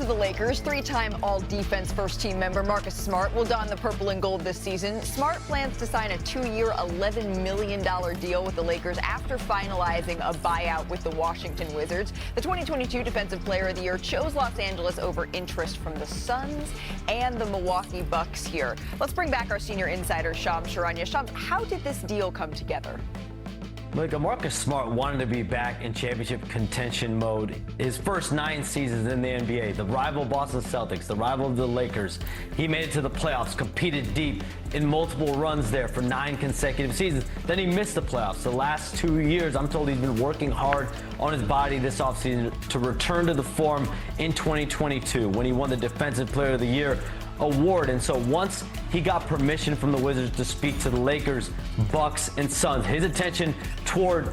to the Lakers. Three-time All-Defense first-team member Marcus Smart will don the purple and gold this season. Smart plans to sign a 2-year, $11 million deal with the Lakers after finalizing a buyout with the Washington Wizards. The 2022 Defensive Player of the Year chose Los Angeles over interest from the Suns and the Milwaukee Bucks here. Let's bring back our senior insider, Shams Charania. Shams, how did this deal come together? Look, Marcus Smart wanted to be back in championship contention mode. His first 9 seasons in the NBA, the rival Boston Celtics, the rival of the Lakers, he made it to the playoffs, competed deep in multiple runs there for 9 consecutive seasons. Then he missed the playoffs. The last 2 years, I'm told he's been working hard on his body this offseason to return to the form in 2022 when he won the Defensive Player of the Year award. And so once he got permission from the Wizards to speak to the Lakers, Bucks, and Suns, his attention turned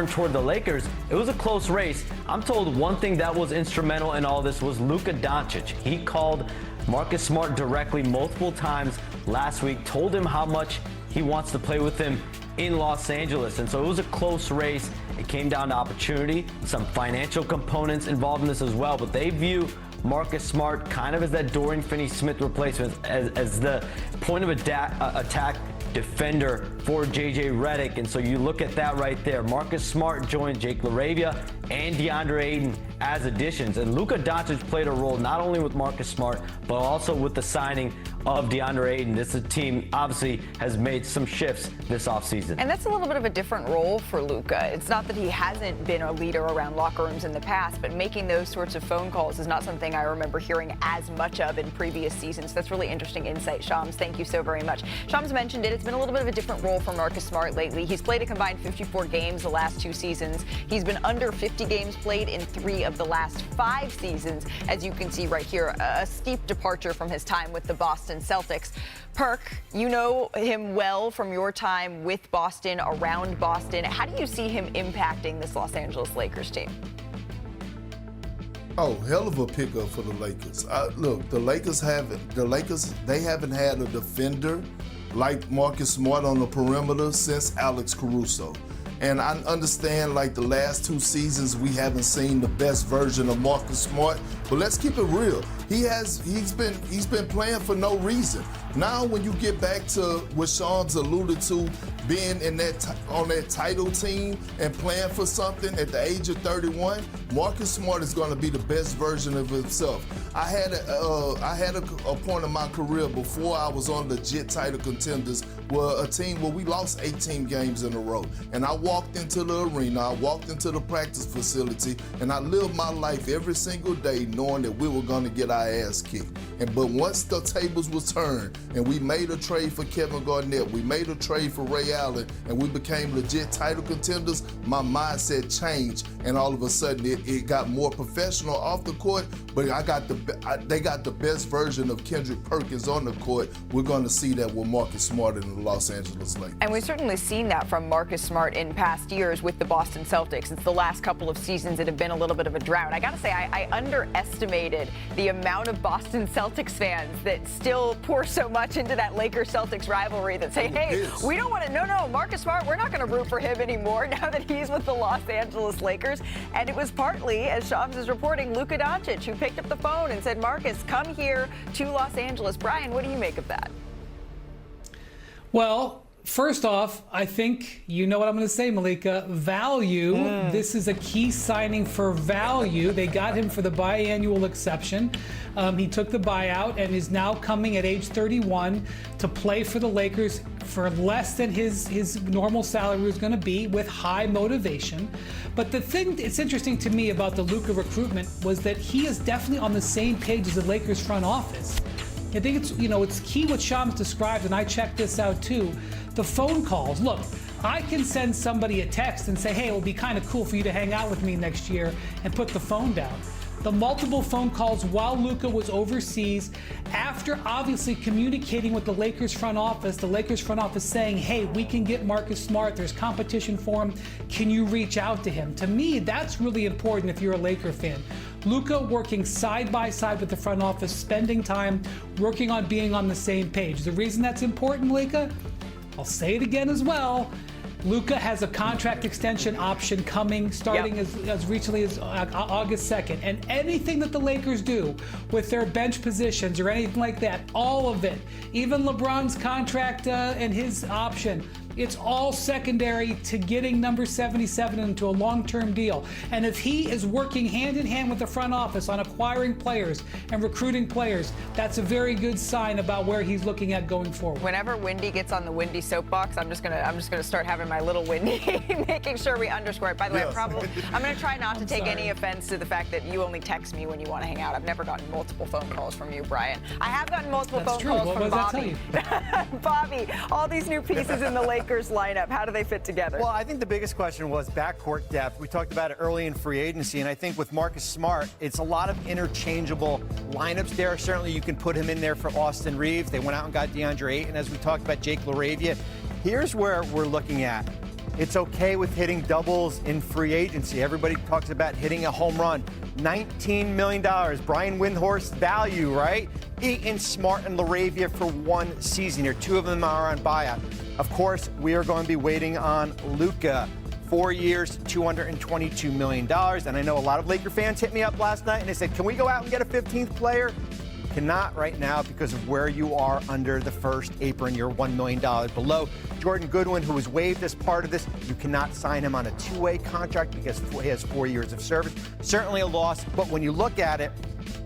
toward the Lakers. It was a close race. I'm told one thing that was instrumental in all this was Luka Doncic. He called Marcus Smart directly multiple times last week, told him how much he wants to play with him in Los Angeles. And so it was a close race. It came down to opportunity, some financial components involved in this as well, but they view Marcus Smart kind of as that Dorian Finney-Smith replacement, as the point of attack defender for J.J. Redick. And so you look at that right there. Marcus Smart joined Jake LaRavia and DeAndre Ayton as additions. And Luka Doncic played a role not only with Marcus Smart, but also with the signing of DeAndre Ayton. This team obviously has made some shifts this offseason. And that's a little bit of a different role for Luka. It's not that he hasn't been a leader around locker rooms in the past, but making those sorts of phone calls is not something I remember hearing as much of in previous seasons. That's really interesting insight, Shams. Thank you so very much. Shams mentioned it. It's been a little bit of a different role for Marcus Smart lately. He's played a combined 54 games the last 2 seasons. He's been under 50 games played in 3 of the last 5 seasons. As you can see right here, a steep departure from his time with the Boston Celtics. Perk, you know him well from your time with Boston, around Boston. How do you see him impacting this Los Angeles Lakers team? Oh, hell of a pickup for the Lakers. Look, the Lakers they haven't had a defender like Marcus Smart on the perimeter since Alex Caruso. And I understand, like, the last 2 seasons we haven't seen the best version of Marcus Smart, but let's keep it real. He's been playing for no reason. Now, when you get back to what Sean's alluded to, being in on that title team and playing for something at the age of 31, Marcus Smart is going to be the best version of himself. I had a point in my career before I was on legit title contenders, where a team where we lost 18 games in a row, and I walked into the arena, I walked into the practice facility, and I lived my life every single day knowing that we were going to get our ass kicked. But once the tables was turned and we made a trade for Kevin Garnett, we made a trade for Ray Allen, and we became legit title contenders, my mindset changed, and all of a sudden it got more professional off the court, but they got the best version of Kendrick Perkins on the court. We're going to see that with Marcus Smart in the Los Angeles Lakers. And we've certainly seen that from Marcus Smart in past years with the Boston Celtics. It's the last couple of seasons that have been a little bit of a drought. I got to say, I underestimated the amount of Boston Celtics fans that still pour so much into that Lakers-Celtics rivalry that say, hey, we don't want to, no, Marcus Smart, we're not going to root for him anymore now that he's with the Los Angeles Lakers. And it was partly, as Shams is reporting, Luka Doncic, who picked up the phone and said, Marcus, come here to Los Angeles. Brian, what do you make of that? Well, first off, I think you know what I'm going to say, Malika. Value. This is a key signing for value. They got him for the biannual exception. He took the buyout and is now coming at age 31 to play for the Lakers for less than his normal salary is going to be, with high motivation. But the thing that's interesting to me about the Luka recruitment was that he is definitely on the same page as the Lakers front office. I think it's key what Shams described, and I checked this out too. The phone calls. Look, I can send somebody a text and say, hey, it will be kind of cool for you to hang out with me next year, and put the phone down. The multiple phone calls while Luka was overseas, after obviously communicating with the Lakers front office saying, hey, we can get Marcus Smart, there's competition for him, can you reach out to him? To me, that's really important if you're a Laker fan. Luka working side by side with the front office, spending time working on being on the same page. The reason that's important, Malika, I'll say it again as well, Luka has a contract extension option coming starting as recently as August 2nd. And anything that the Lakers do with their bench positions or anything like that, all of it, even LeBron's contract and his option, it's all secondary to getting number 77 into a long-term deal. And if he is working hand in hand with the front office on acquiring players and recruiting players, that's a very good sign about where he's looking at going forward. Whenever Wendy gets on the Wendy soapbox, I'm just gonna start having my little Wendy, making sure we underscore it. By the way, I'm gonna try not to take any offense to the fact that you only text me when you want to hang out. I've never gotten multiple phone calls from you, Brian. I have gotten multiple phone calls from Bobby. Bobby, all these new pieces in the Lakers lineup, how do they fit together? Well, I think the biggest question was backcourt depth. We talked about it early in free agency, and I think with Marcus Smart, it's a lot of interchangeable lineups there. Certainly you can put him in there for Austin Reeves. They went out and got DeAndre Ayton, as we talked about Jake LaRavia. Here's where we're looking at. It's okay with hitting doubles in free agency. Everybody talks about hitting a home run. $19 million, Brian Windhorst value, right? Ayton, Smart, and LaRavia for one season here. Two of them are on buyout. Of course, we are going to be waiting on Luka. 4 years, $222 million. And I know a lot of Laker fans hit me up last night and they said, can we go out and get a 15th player? Cannot right now because of where you are under the first apron. You're $1 million below. Jordan Goodwin, who was waived as part of this, you cannot sign him on a two-way contract because he has 4 years of service. Certainly a loss, but when you look at it,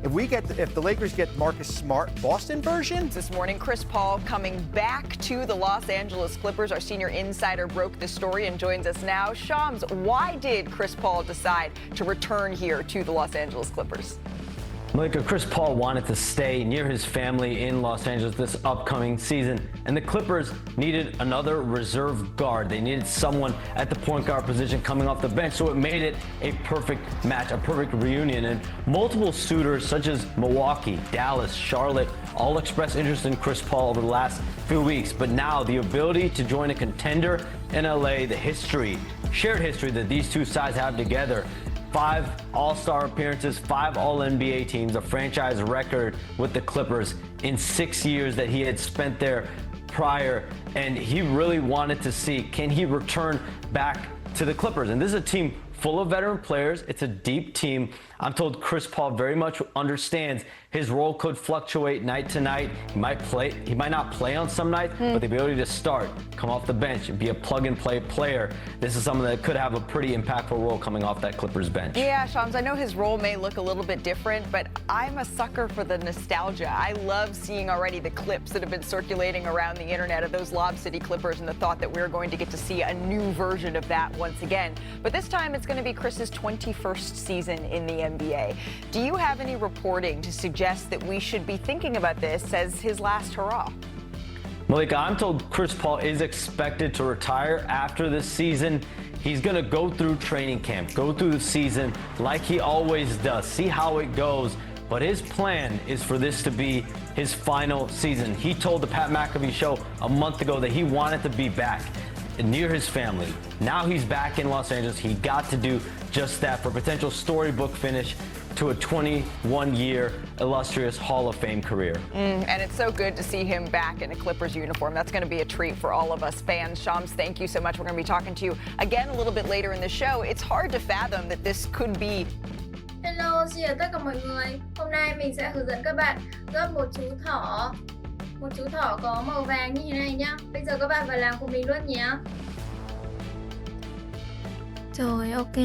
if the Lakers get Marcus Smart, Boston version. This morning, Chris Paul coming back to the Los Angeles Clippers. Our senior insider broke the story and joins us now. Shams, why did Chris Paul decide to return here to the Los Angeles Clippers? Malika, Chris Paul wanted to stay near his family in Los Angeles this upcoming season, and the Clippers needed another reserve guard. They needed someone at the point guard position coming off the bench, so it made it a perfect match, a perfect reunion. And multiple suitors such as Milwaukee, Dallas, Charlotte all expressed interest in Chris Paul over the last few weeks. But now the ability to join a contender in LA, the shared history that these two sides have together, 5 All-Star appearances, 5 All-NBA teams, a franchise record with the Clippers in 6 years that he had spent there prior. And he really wanted to see, can he return back to the Clippers? And this is a team full of veteran players. It's a deep team. I'm told Chris Paul very much understands his role could fluctuate night to night. He might not play on some nights, but the ability to start, come off the bench, and be a plug-and-play player, this is someone that could have a pretty impactful role coming off that Clippers bench. Yeah, Shams, I know his role may look a little bit different, but I'm a sucker for the nostalgia. I love seeing already the clips that have been circulating around the internet of those Lob City Clippers and the thought that we're going to get to see a new version of that once again. But this time it's going to be Chris's 21st season in the NBA. Do you have any reporting to suggest that we should be thinking about this as his last hurrah? Malika, I'm told Chris Paul is expected to retire after this season. He's going to go through training camp, go through the season like he always does, see how it goes. But his plan is for this to be his final season. He told the Pat McAfee show a month ago that he wanted to be back near his family. Now he's back in Los Angeles. He got to do just that for a potential storybook finish to a 21-year illustrious Hall of Fame career. And it's so good to see him back in a Clippers uniform. That's going to be a treat for all of us fans. Shams, thank you so much. We're going to be talking to you again a little bit later in the show. It's hard to fathom that this could be. Hello, xin chào tất cả mọi người. Hôm nay mình sẽ hướng dẫn các bạn gấp một chú thỏ. Một chú thỏ có màu vàng như thế này nhá. Bây giờ các bạn vào làm cùng mình luôn nhé. Rồi, ok.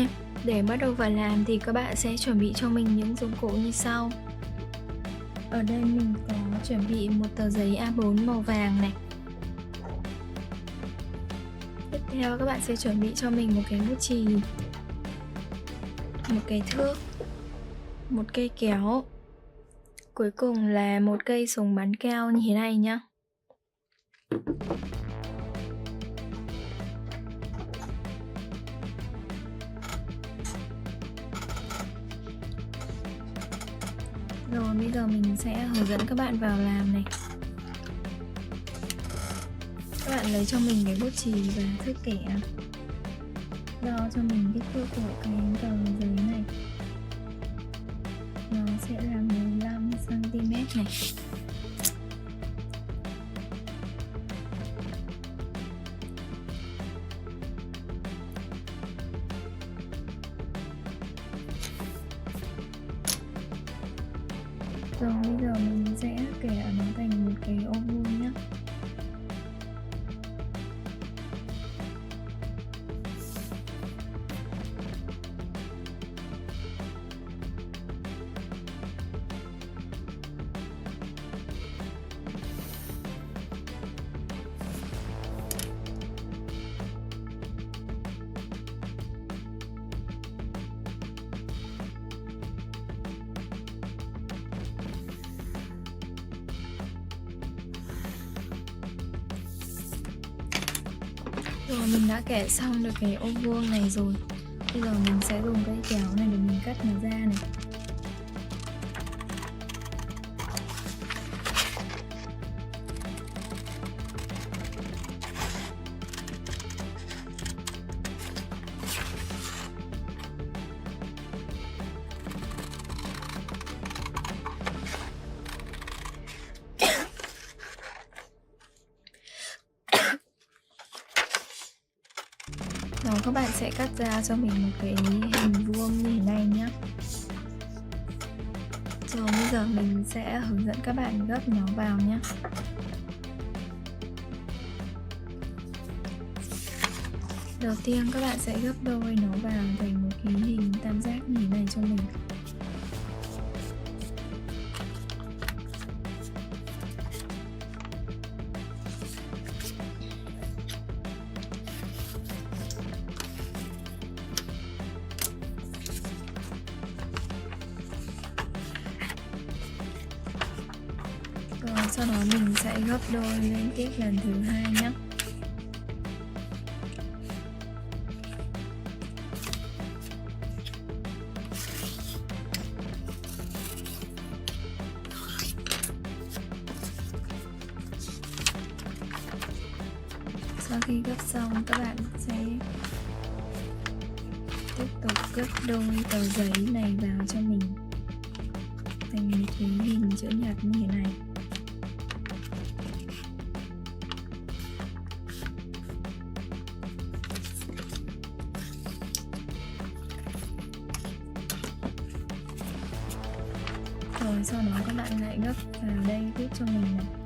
Để bắt đầu vào làm thì các bạn sẽ chuẩn bị cho mình những dụng cụ như sau. Ở đây mình có chuẩn bị một tờ giấy A4 màu vàng này. Tiếp theo các bạn sẽ chuẩn bị cho mình một cái bút chì, một cái thước, một cây kéo. Cuối cùng là một cây súng bắn keo như thế này nhá. Rồi bây giờ mình sẽ hướng dẫn các bạn vào làm này. Các bạn lấy cho mình cái bút chì và thước kẻ. Đo cho mình kích thước của cái tờ giấy này. Nó sẽ là 15 cm này. Rồi bây giờ mình sẽ kẻ nó thành một cái ô vuông nhé. Rồi mình đã kẻ xong được cái ô vuông này rồi. Bây giờ mình sẽ dùng cây kéo này để mình cắt nó ra này. Rồi các bạn sẽ cắt ra cho mình một cái hình vuông như thế này nhé. Rồi bây giờ mình sẽ hướng dẫn các bạn gấp nó vào nhé. Đầu tiên các bạn sẽ gấp đôi nó vào thành một cái hình tam giác như thế này cho mình. Rồi sau đó mình sẽ gấp đôi lên tiếp lần thứ hai nhé. Sau khi gấp xong các bạn sẽ tiếp tục gấp đôi tờ giấy này vào cho mình thành một cái hình chữ nhật như thế này. Rồi sau đó các bạn lại gấp vào đây tiếp cho mình này.